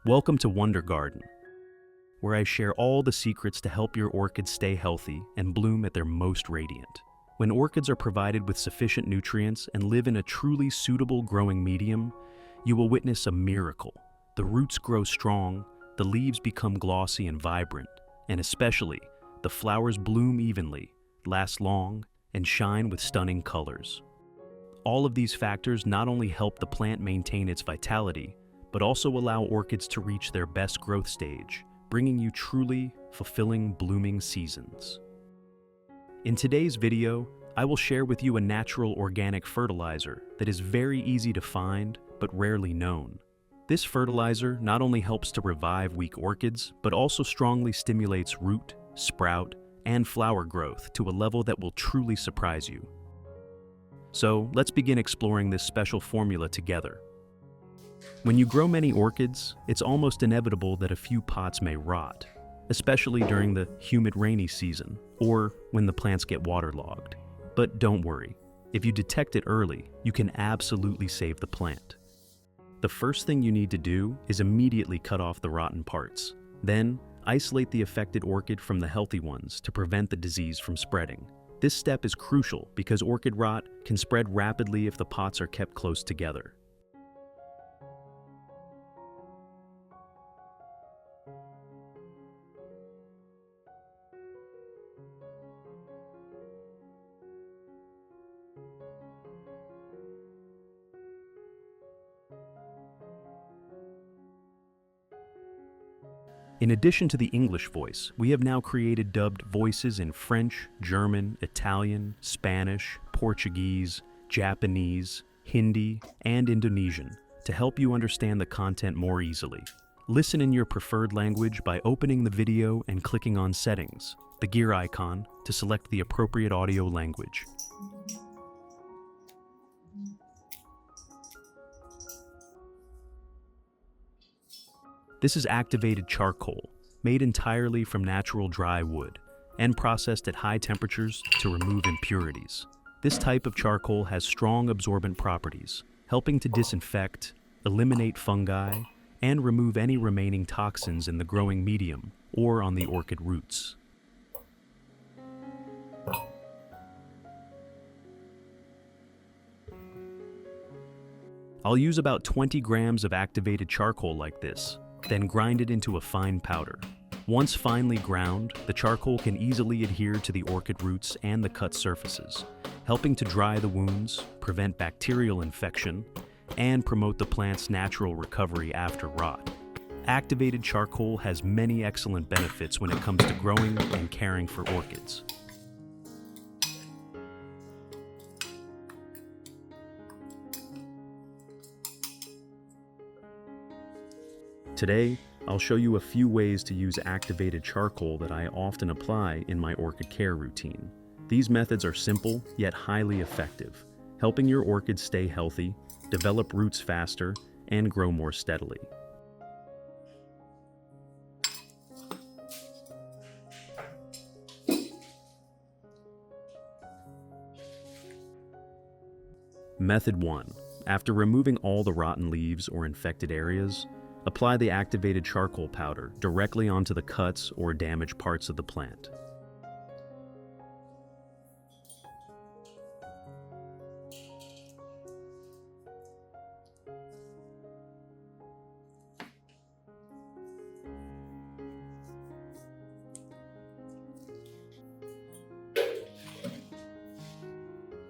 Welcome to Wonder Garden, where I share all the secrets to help your orchids stay healthy and bloom at their most radiant. When orchids are provided with sufficient nutrients and live in a truly suitable growing medium, you will witness a miracle. The roots grow strong, the leaves become glossy and vibrant, and especially, the flowers bloom evenly, last long, and shine with stunning colors. All of these factors not only help the plant maintain its vitality, but also allow orchids to reach their best growth stage, bringing you truly fulfilling blooming seasons. In today's video, I will share with you a natural organic fertilizer that is very easy to find but rarely known. This fertilizer not only helps to revive weak orchids, but also strongly stimulates root, sprout, and flower growth to a level that will truly surprise you. So let's begin exploring this special formula together. When you grow many orchids, it's almost inevitable that a few pots may rot, especially during the humid rainy season or when the plants get waterlogged. But don't worry, if you detect it early, you can absolutely save the plant. The first thing you need to do is immediately cut off the rotten parts. Then, isolate the affected orchid from the healthy ones to prevent the disease from spreading. This step is crucial because orchid rot can spread rapidly if the pots are kept close together. In addition to the English voice, we have now created dubbed voices in French, German, Italian, Spanish, Portuguese, Japanese, Hindi, and Indonesian to help you understand the content more easily. Listen in your preferred language by opening the video and clicking on Settings, the gear icon, to select the appropriate audio language. This is activated charcoal, made entirely from natural dry wood, and processed at high temperatures to remove impurities. This type of charcoal has strong absorbent properties, helping to disinfect, eliminate fungi, and remove any remaining toxins in the growing medium or on the orchid roots. I'll use about 20 grams of activated charcoal like this, then grind it into a fine powder. Once finely ground, the charcoal can easily adhere to the orchid roots and the cut surfaces, helping to dry the wounds, prevent bacterial infection, and promote the plant's natural recovery after rot. Activated charcoal has many excellent benefits when it comes to growing and caring for orchids. Today, I'll show you a few ways to use activated charcoal that I often apply in my orchid care routine. These methods are simple, yet highly effective, helping your orchids stay healthy, develop roots faster, and grow more steadily. Method 1. After removing all the rotten leaves or infected areas, apply the activated charcoal powder directly onto the cuts or damaged parts of the plant.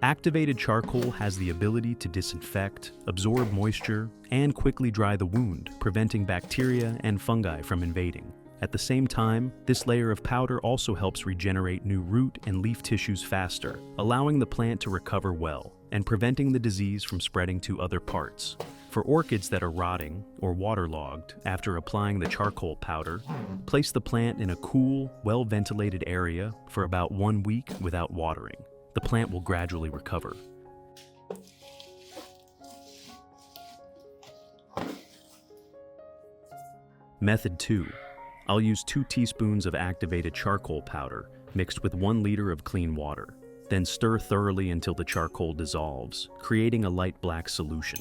Activated charcoal has the ability to disinfect, absorb moisture, and quickly dry the wound, preventing bacteria and fungi from invading. At the same time, this layer of powder also helps regenerate new root and leaf tissues faster, allowing the plant to recover well and preventing the disease from spreading to other parts. For orchids that are rotting or waterlogged after applying the charcoal powder, place the plant in a cool, well-ventilated area for about 1 week without watering. The plant will gradually recover. Method 2. I'll use 2 teaspoons of activated charcoal powder mixed with 1 liter of clean water. Then stir thoroughly until the charcoal dissolves, creating a light black solution.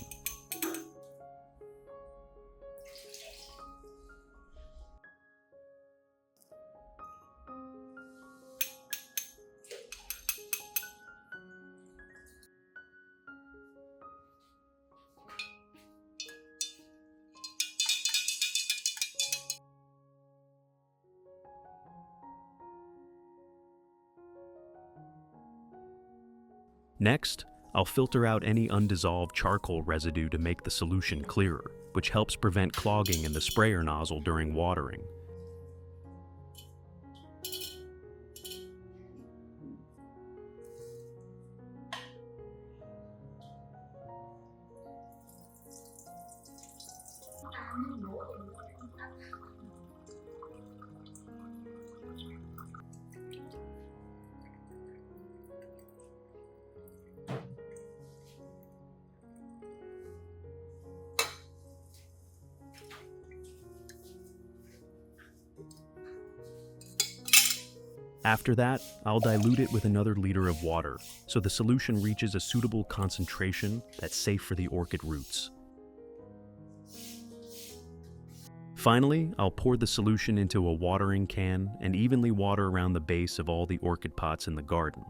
Next, I'll filter out any undissolved charcoal residue to make the solution clearer, which helps prevent clogging in the sprayer nozzle during watering. After that, I'll dilute it with another liter of water, so the solution reaches a suitable concentration that's safe for the orchid roots. Finally, I'll pour the solution into a watering can and evenly water around the base of all the orchid pots in the garden.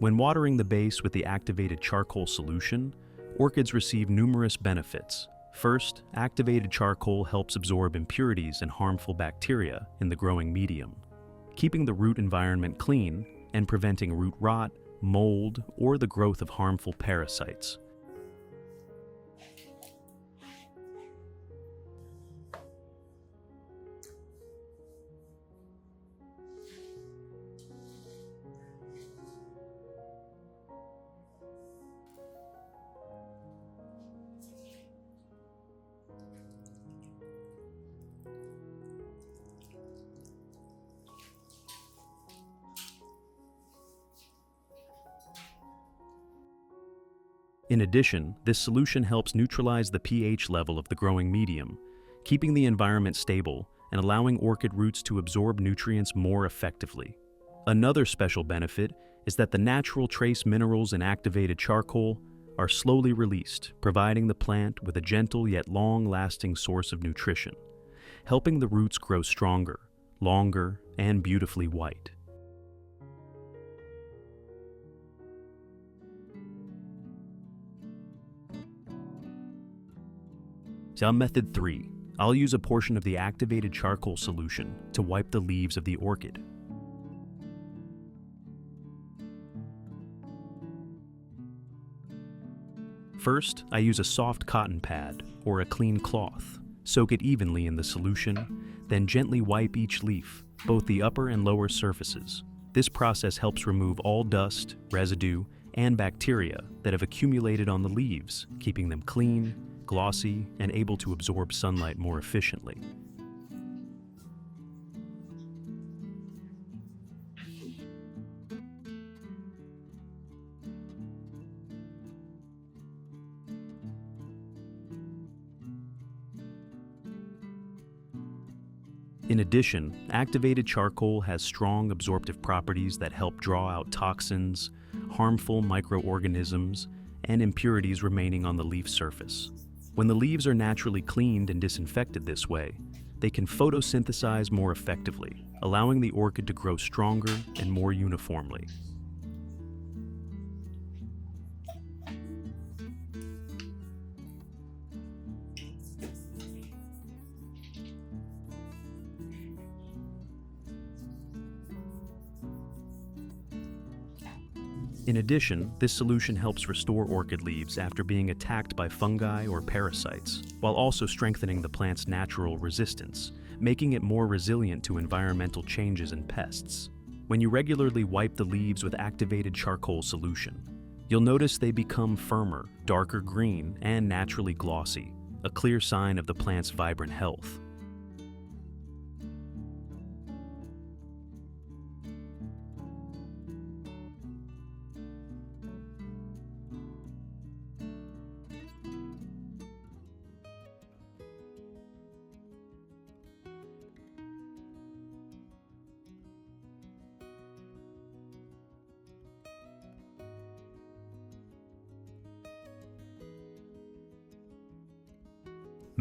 When watering the base with the activated charcoal solution, orchids receive numerous benefits. First, activated charcoal helps absorb impurities and harmful bacteria in the growing medium, keeping the root environment clean and preventing root rot, mold, or the growth of harmful parasites. In addition, this solution helps neutralize the pH level of the growing medium, keeping the environment stable and allowing orchid roots to absorb nutrients more effectively. Another special benefit is that the natural trace minerals in activated charcoal are slowly released, providing the plant with a gentle yet long-lasting source of nutrition, helping the roots grow stronger, longer, and beautifully white. So method 3, I'll use a portion of the activated charcoal solution to wipe the leaves of the orchid. First, I use a soft cotton pad or a clean cloth, soak it evenly in the solution, then gently wipe each leaf, both the upper and lower surfaces. This process helps remove all dust, residue, and bacteria that have accumulated on the leaves, keeping them clean, glossy, and able to absorb sunlight more efficiently. In addition, activated charcoal has strong absorptive properties that help draw out toxins, harmful microorganisms, and impurities remaining on the leaf surface. When the leaves are naturally cleaned and disinfected this way, they can photosynthesize more effectively, allowing the orchid to grow stronger and more uniformly. In addition, this solution helps restore orchid leaves after being attacked by fungi or parasites, while also strengthening the plant's natural resistance, making it more resilient to environmental changes and pests. When you regularly wipe the leaves with activated charcoal solution, you'll notice they become firmer, darker green, and naturally glossy, a clear sign of the plant's vibrant health.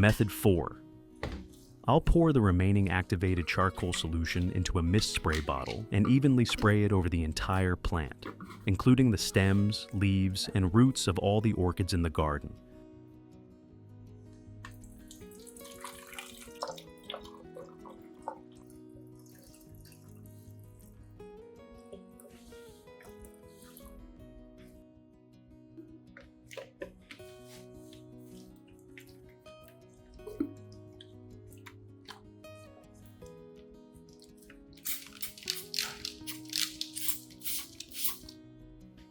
Method 4. I'll pour the remaining activated charcoal solution into a mist spray bottle and evenly spray it over the entire plant, including the stems, leaves, and roots of all the orchids in the garden.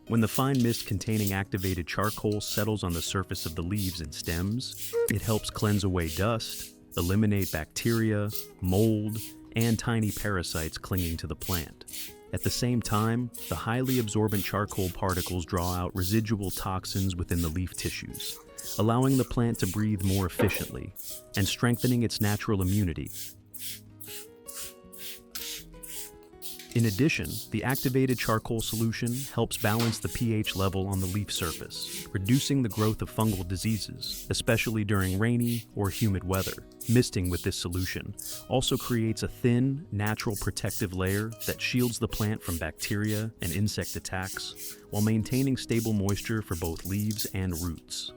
When the fine mist containing activated charcoal settles on the surface of the leaves and stems, it helps cleanse away dust, eliminate bacteria, mold, and tiny parasites clinging to the plant. At the same time, the highly absorbent charcoal particles draw out residual toxins within the leaf tissues, allowing the plant to breathe more efficiently and strengthening its natural immunity. In addition, the activated charcoal solution helps balance the pH level on the leaf surface, reducing the growth of fungal diseases, especially during rainy or humid weather. Misting with this solution also creates a thin, natural protective layer that shields the plant from bacteria and insect attacks, while maintaining stable moisture for both leaves and roots.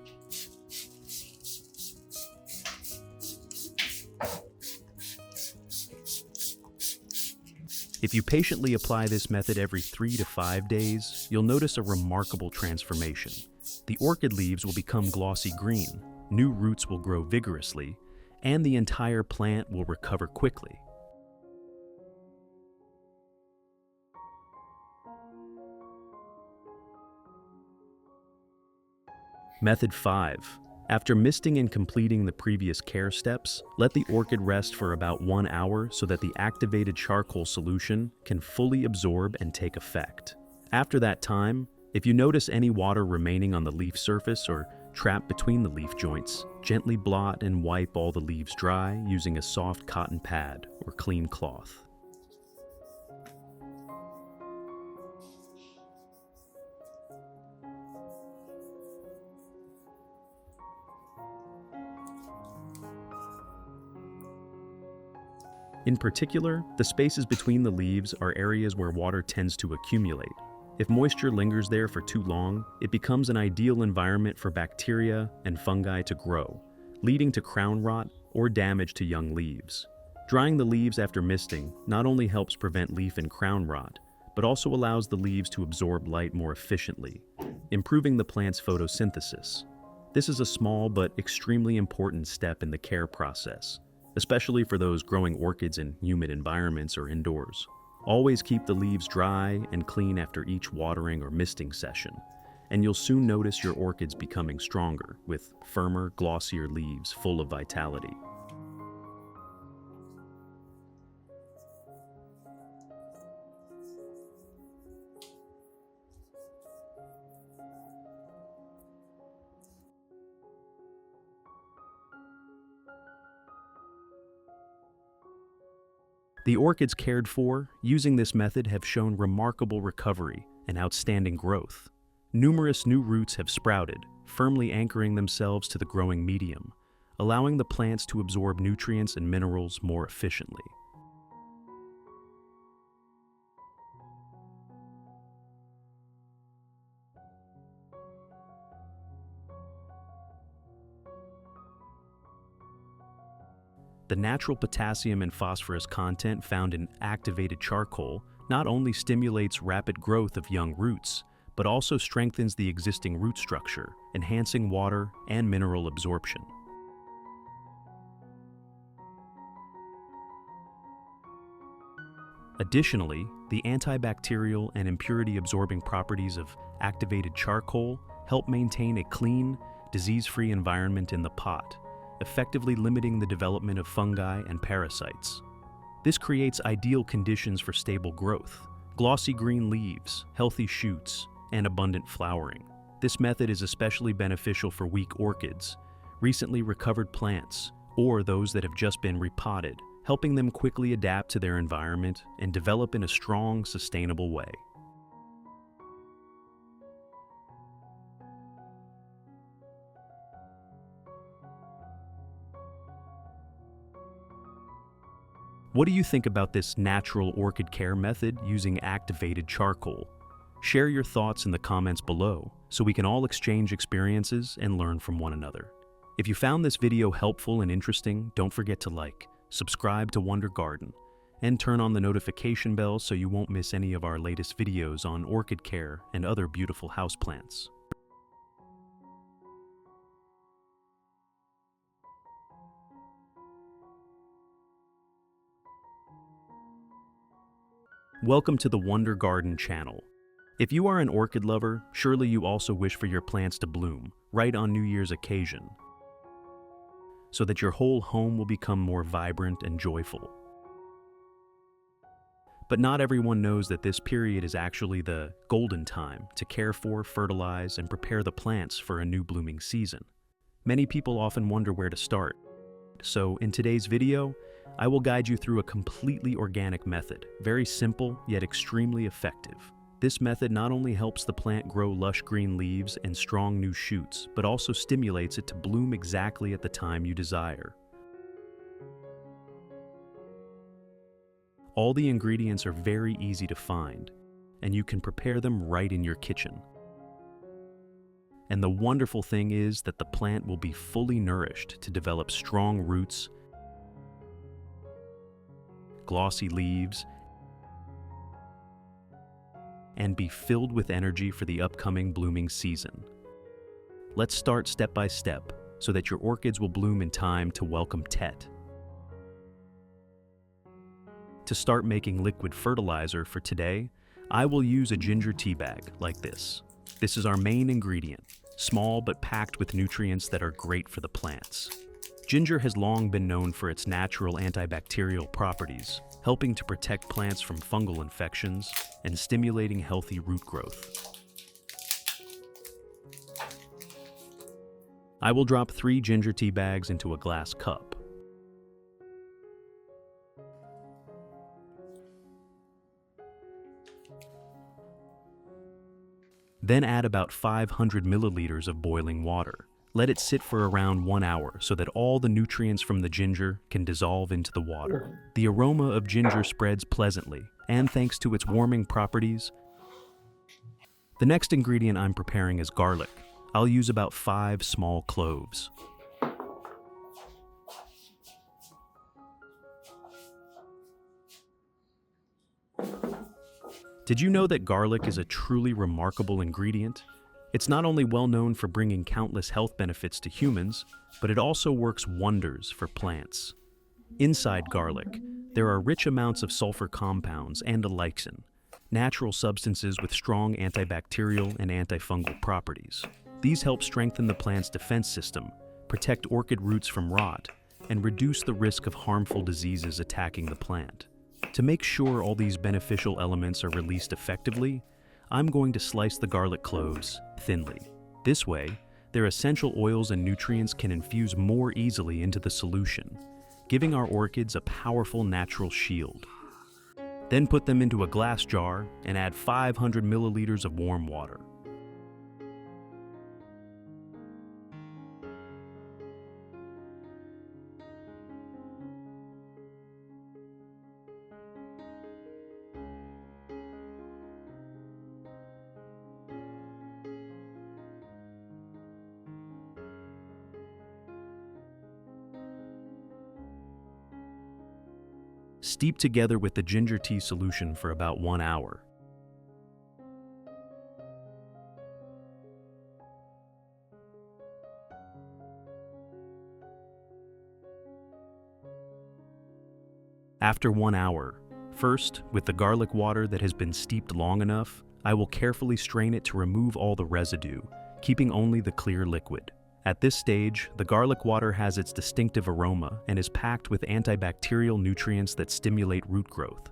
If you patiently apply this method every 3 to 5 days, you'll notice a remarkable transformation. The orchid leaves will become glossy green, new roots will grow vigorously, and the entire plant will recover quickly. Method 5. After misting and completing the previous care steps, let the orchid rest for about 1 hour so that the activated charcoal solution can fully absorb and take effect. After that time, if you notice any water remaining on the leaf surface or trapped between the leaf joints, gently blot and wipe all the leaves dry using a soft cotton pad or clean cloth. In particular, the spaces between the leaves are areas where water tends to accumulate. If moisture lingers there for too long, it becomes an ideal environment for bacteria and fungi to grow, leading to crown rot or damage to young leaves. Drying the leaves after misting not only helps prevent leaf and crown rot, but also allows the leaves to absorb light more efficiently, improving the plant's photosynthesis. This is a small but extremely important step in the care process, especially for those growing orchids in humid environments or indoors. Always keep the leaves dry and clean after each watering or misting session, and you'll soon notice your orchids becoming stronger, with firmer, glossier leaves full of vitality. The orchids cared for using this method have shown remarkable recovery and outstanding growth. Numerous new roots have sprouted, firmly anchoring themselves to the growing medium, allowing the plants to absorb nutrients and minerals more efficiently. The natural potassium and phosphorus content found in activated charcoal not only stimulates rapid growth of young roots, but also strengthens the existing root structure, enhancing water and mineral absorption. Additionally, the antibacterial and impurity-absorbing properties of activated charcoal help maintain a clean, disease-free environment in the pot, effectively limiting the development of fungi and parasites. This creates ideal conditions for stable growth, glossy green leaves, healthy shoots, and abundant flowering. This method is especially beneficial for weak orchids, recently recovered plants, or those that have just been repotted, helping them quickly adapt to their environment and develop in a strong, sustainable way. What do you think about this natural orchid care method using activated charcoal? Share your thoughts in the comments below so we can all exchange experiences and learn from one another. If you found this video helpful and interesting, don't forget to like, subscribe to Wonder Garden, and turn on the notification bell so you won't miss any of our latest videos on orchid care and other beautiful houseplants. Welcome to the Wonder Garden channel. If you are an orchid lover, surely you also wish for your plants to bloom right on New Year's occasion, so that your whole home will become more vibrant and joyful. But not everyone knows that this period is actually the golden time to care for, fertilize, and prepare the plants for a new blooming season. Many people often wonder where to start. So in today's video, I will guide you through a completely organic method, very simple yet extremely effective. This method not only helps the plant grow lush green leaves and strong new shoots, but also stimulates it to bloom exactly at the time you desire. All the ingredients are very easy to find, and you can prepare them right in your kitchen. And the wonderful thing is that the plant will be fully nourished to develop strong roots, glossy leaves, and be filled with energy for the upcoming blooming season. Let's start step by step so that your orchids will bloom in time to welcome Tet. To start making liquid fertilizer for today, I will use a ginger tea bag like this. This is our main ingredient, small but packed with nutrients that are great for the plants. Ginger has long been known for its natural antibacterial properties, helping to protect plants from fungal infections and stimulating healthy root growth. I will drop 3 ginger tea bags into a glass cup. Then add about 500 milliliters of boiling water. Let it sit for around 1 hour so that all the nutrients from the ginger can dissolve into the water. The aroma of ginger spreads pleasantly, and thanks to its warming properties. The next ingredient I'm preparing is garlic. I'll use about 5 small cloves. Did you know that garlic is a truly remarkable ingredient? It's not only well known for bringing countless health benefits to humans, but it also works wonders for plants. Inside garlic, there are rich amounts of sulfur compounds and allicin, natural substances with strong antibacterial and antifungal properties. These help strengthen the plant's defense system, protect orchid roots from rot, and reduce the risk of harmful diseases attacking the plant. To make sure all these beneficial elements are released effectively, I'm going to slice the garlic cloves thinly. This way, their essential oils and nutrients can infuse more easily into the solution, giving our orchids a powerful natural shield. Then put them into a glass jar and add 500 milliliters of warm water. Steep together with the ginger tea solution for about 1 hour. After 1 hour, first, with the garlic water that has been steeped long enough, I will carefully strain it to remove all the residue, keeping only the clear liquid. At this stage, the garlic water has its distinctive aroma and is packed with antibacterial nutrients that stimulate root growth.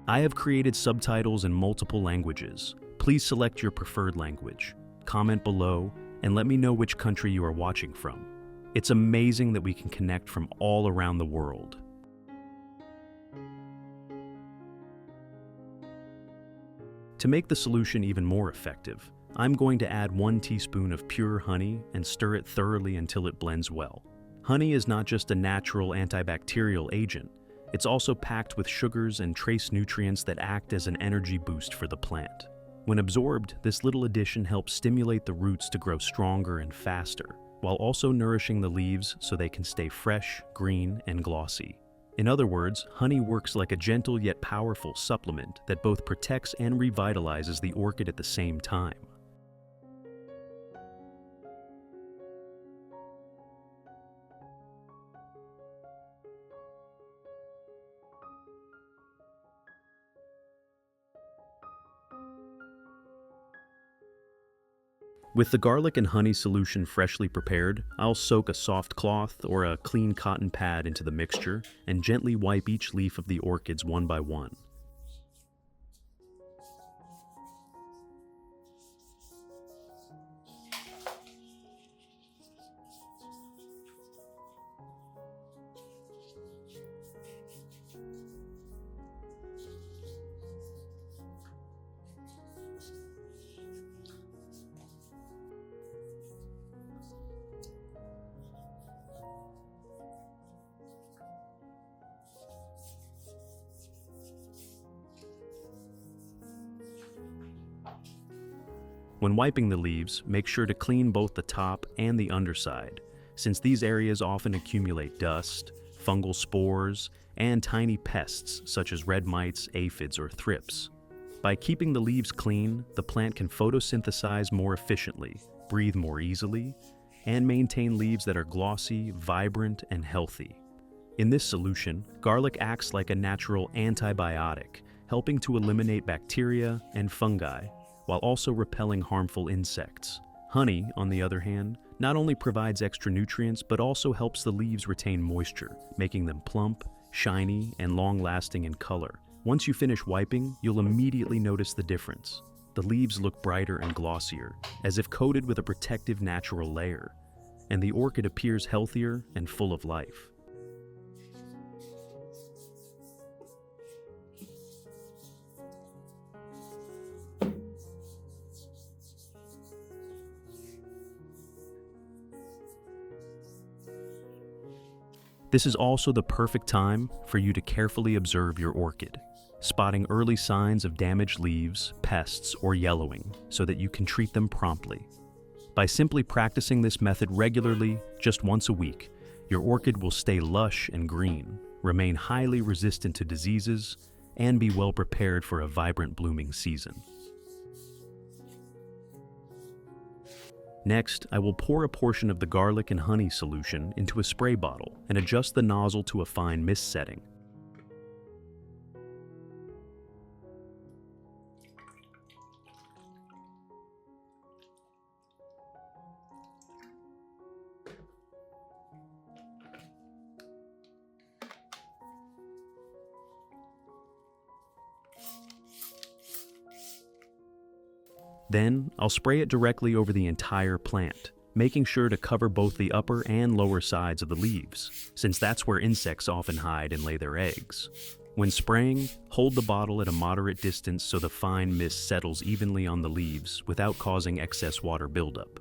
I have created subtitles in multiple languages. Please select your preferred language. Comment below and let me know which country you are watching from. It's amazing that we can connect from all around the world. To make the solution even more effective, I'm going to add 1 teaspoon of pure honey and stir it thoroughly until it blends well. Honey is not just a natural antibacterial agent, it's also packed with sugars and trace nutrients that act as an energy boost for the plant. When absorbed, this little addition helps stimulate the roots to grow stronger and faster, while also nourishing the leaves so they can stay fresh, green, and glossy. In other words, honey works like a gentle yet powerful supplement that both protects and revitalizes the orchid at the same time. With the garlic and honey solution freshly prepared, I'll soak a soft cloth or a clean cotton pad into the mixture and gently wipe each leaf of the orchids one by one. When wiping the leaves, make sure to clean both the top and the underside, since these areas often accumulate dust, fungal spores, and tiny pests such as red mites, aphids, or thrips. By keeping the leaves clean, the plant can photosynthesize more efficiently, breathe more easily, and maintain leaves that are glossy, vibrant, and healthy. In this solution, garlic acts like a natural antibiotic, helping to eliminate bacteria and fungi, while also repelling harmful insects. Honey, on the other hand, not only provides extra nutrients, but also helps the leaves retain moisture, making them plump, shiny, and long-lasting in color. Once you finish wiping, you'll immediately notice the difference. The leaves look brighter and glossier, as if coated with a protective natural layer, and the orchid appears healthier and full of life. This is also the perfect time for you to carefully observe your orchid, spotting early signs of damaged leaves, pests, or yellowing so that you can treat them promptly. By simply practicing this method regularly, just once a week, your orchid will stay lush and green, remain highly resistant to diseases, and be well prepared for a vibrant blooming season. Next, I will pour a portion of the garlic and honey solution into a spray bottle and adjust the nozzle to a fine mist setting. Then, I'll spray it directly over the entire plant, making sure to cover both the upper and lower sides of the leaves, since that's where insects often hide and lay their eggs. When spraying, hold the bottle at a moderate distance so the fine mist settles evenly on the leaves without causing excess water buildup.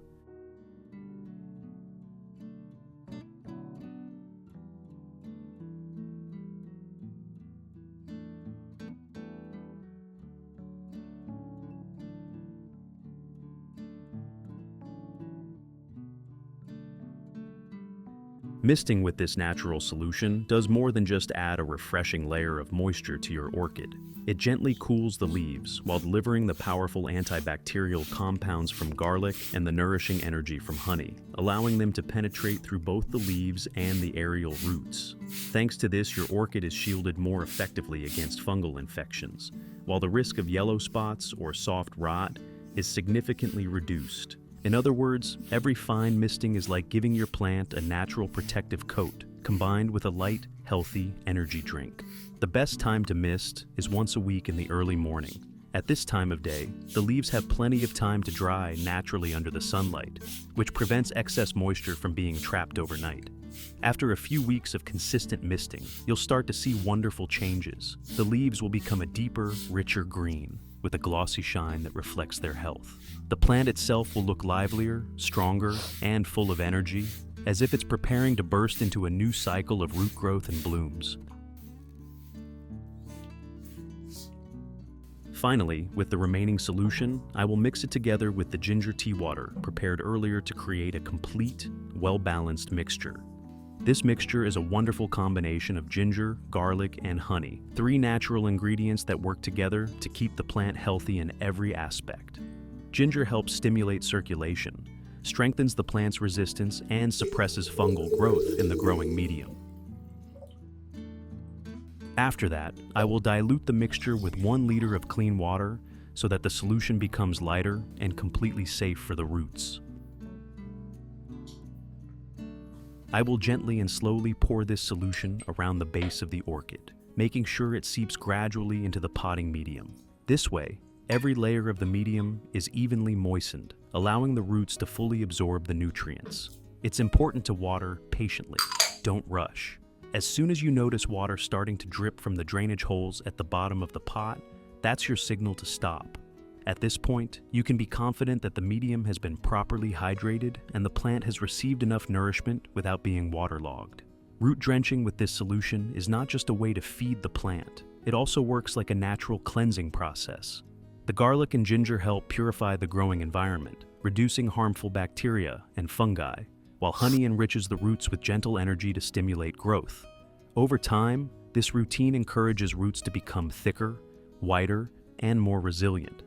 Misting with this natural solution does more than just add a refreshing layer of moisture to your orchid. It gently cools the leaves while delivering the powerful antibacterial compounds from garlic and the nourishing energy from honey, allowing them to penetrate through both the leaves and the aerial roots. Thanks to this, your orchid is shielded more effectively against fungal infections, while the risk of yellow spots or soft rot is significantly reduced. In other words, every fine misting is like giving your plant a natural protective coat, combined with a light, healthy energy drink. The best time to mist is once a week in the early morning. At this time of day, the leaves have plenty of time to dry naturally under the sunlight, which prevents excess moisture from being trapped overnight. After a few weeks of consistent misting, you'll start to see wonderful changes. The leaves will become a deeper, richer green, with a glossy shine that reflects their health. The plant itself will look livelier, stronger, and full of energy, as if it's preparing to burst into a new cycle of root growth and blooms. Finally, with the remaining solution, I will mix it together with the ginger tea water prepared earlier to create a complete, well-balanced mixture. This mixture is a wonderful combination of ginger, garlic, and honey, three natural ingredients that work together to keep the plant healthy in every aspect. Ginger helps stimulate circulation, strengthens the plant's resistance, and suppresses fungal growth in the growing medium. After that, I will dilute the mixture with 1 liter of clean water so that the solution becomes lighter and completely safe for the roots. I will gently and slowly pour this solution around the base of the orchid, making sure it seeps gradually into the potting medium. This way, every layer of the medium is evenly moistened, allowing the roots to fully absorb the nutrients. It's important to water patiently. Don't rush. As soon as you notice water starting to drip from the drainage holes at the bottom of the pot, that's your signal to stop. At this point, you can be confident that the medium has been properly hydrated and the plant has received enough nourishment without being waterlogged. Root drenching with this solution is not just a way to feed the plant, it also works like a natural cleansing process. The garlic and ginger help purify the growing environment, reducing harmful bacteria and fungi, while honey enriches the roots with gentle energy to stimulate growth. Over time, this routine encourages roots to become thicker, wider, and more resilient.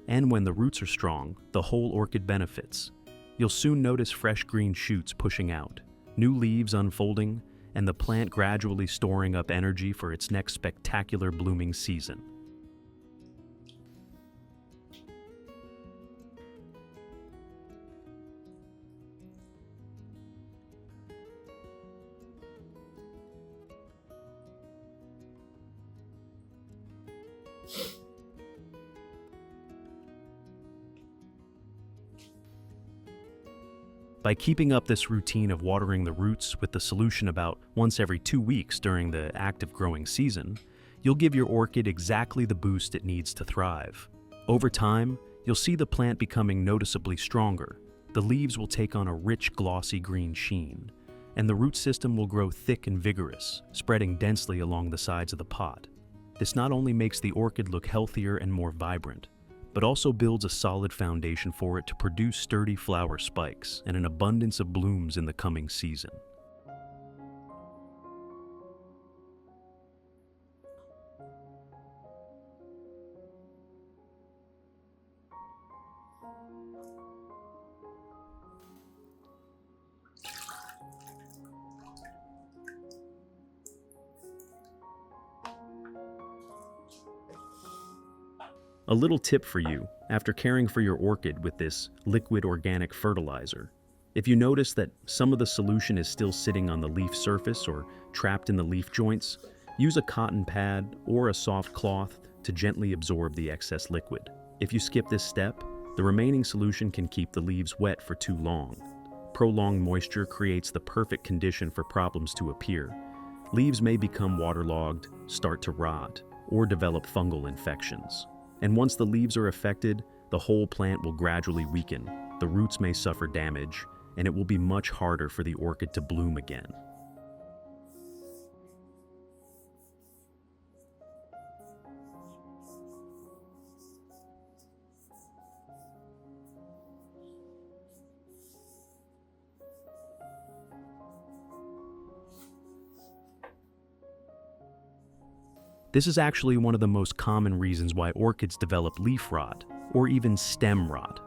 And when the roots are strong, the whole orchid benefits. You'll soon notice fresh green shoots pushing out, new leaves unfolding, and the plant gradually storing up energy for its next spectacular blooming season. By keeping up this routine of watering the roots with the solution about once every 2 weeks during the active growing season, you'll give your orchid exactly the boost it needs to thrive. Over time, you'll see the plant becoming noticeably stronger. The leaves will take on a rich, glossy green sheen, and the root system will grow thick and vigorous, spreading densely along the sides of the pot. This not only makes the orchid look healthier and more vibrant, but also builds a solid foundation for it to produce sturdy flower spikes and an abundance of blooms in the coming season. A little tip for you after caring for your orchid with this liquid organic fertilizer. If you notice that some of the solution is still sitting on the leaf surface or trapped in the leaf joints, use a cotton pad or a soft cloth to gently absorb the excess liquid. If you skip this step, the remaining solution can keep the leaves wet for too long. Prolonged moisture creates the perfect condition for problems to appear. Leaves may become waterlogged, start to rot, or develop fungal infections. And once the leaves are affected, the whole plant will gradually weaken, the roots may suffer damage, and it will be much harder for the orchid to bloom again. This is actually one of the most common reasons why orchids develop leaf rot, or even stem rot,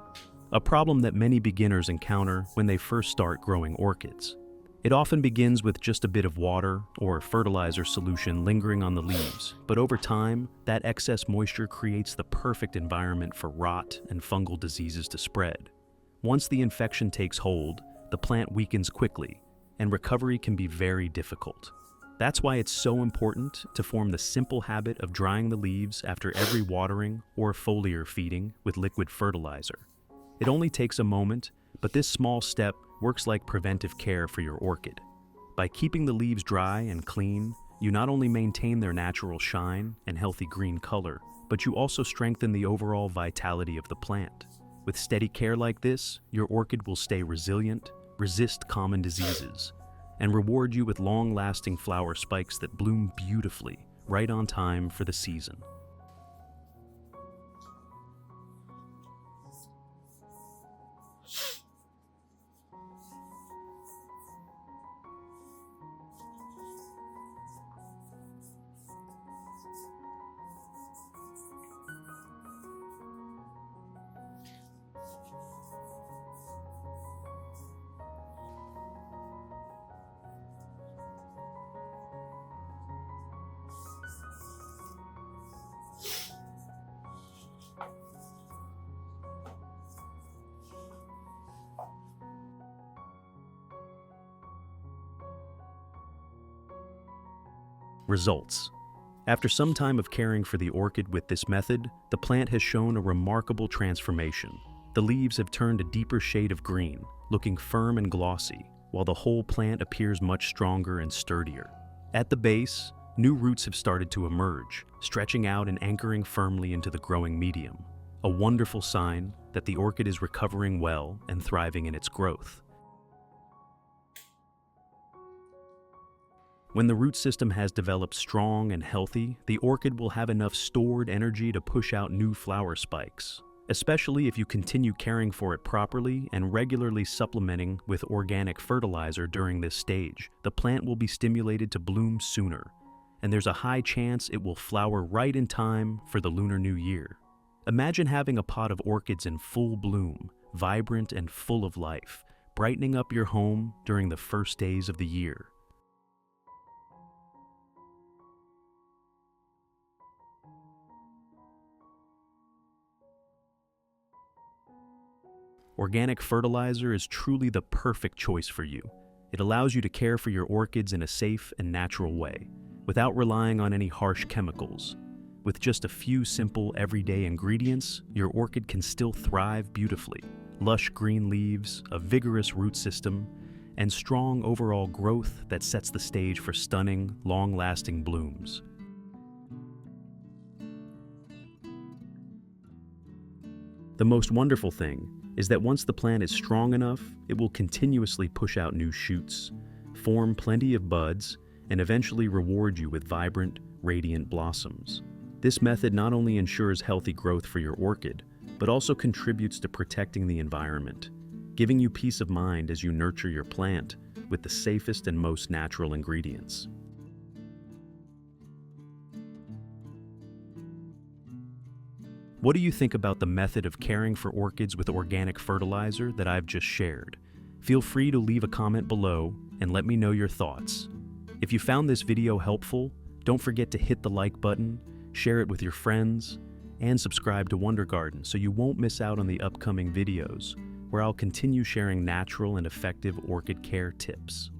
a problem that many beginners encounter when they first start growing orchids. It often begins with just a bit of water or fertilizer solution lingering on the leaves, but over time, that excess moisture creates the perfect environment for rot and fungal diseases to spread. Once the infection takes hold, the plant weakens quickly, and recovery can be very difficult. That's why it's so important to form the simple habit of drying the leaves after every watering or foliar feeding with liquid fertilizer. It only takes a moment, but this small step works like preventive care for your orchid. By keeping the leaves dry and clean, you not only maintain their natural shine and healthy green color, but you also strengthen the overall vitality of the plant. With steady care like this, your orchid will stay resilient, resist common diseases, and reward you with long-lasting flower spikes that bloom beautifully, right on time for the season. Results. After some time of caring for the orchid with this method, the plant has shown a remarkable transformation. The leaves have turned a deeper shade of green, looking firm and glossy, while the whole plant appears much stronger and sturdier. At the base, new roots have started to emerge, stretching out and anchoring firmly into the growing medium, a wonderful sign that the orchid is recovering well and thriving in its growth. When the root system has developed strong and healthy, the orchid will have enough stored energy to push out new flower spikes, especially if you continue caring for it properly and regularly supplementing with organic fertilizer during this stage. The plant will be stimulated to bloom sooner, and there's a high chance it will flower right in time for the Lunar New Year. Imagine having a pot of orchids in full bloom, vibrant and full of life, brightening up your home during the first days of the year. Organic fertilizer is truly the perfect choice for you. It allows you to care for your orchids in a safe and natural way, without relying on any harsh chemicals. With just a few simple, everyday ingredients, your orchid can still thrive beautifully. Lush green leaves, a vigorous root system, and strong overall growth that sets the stage for stunning, long-lasting blooms. The most wonderful thing is that once the plant is strong enough, it will continuously push out new shoots, form plenty of buds, and eventually reward you with vibrant, radiant blossoms. This method not only ensures healthy growth for your orchid, but also contributes to protecting the environment, giving you peace of mind as you nurture your plant with the safest and most natural ingredients. What do you think about the method of caring for orchids with organic fertilizer that I've just shared? Feel free to leave a comment below and let me know your thoughts. If you found this video helpful, don't forget to hit the like button, share it with your friends, and subscribe to Wonder Garden so you won't miss out on the upcoming videos, where I'll continue sharing natural and effective orchid care tips.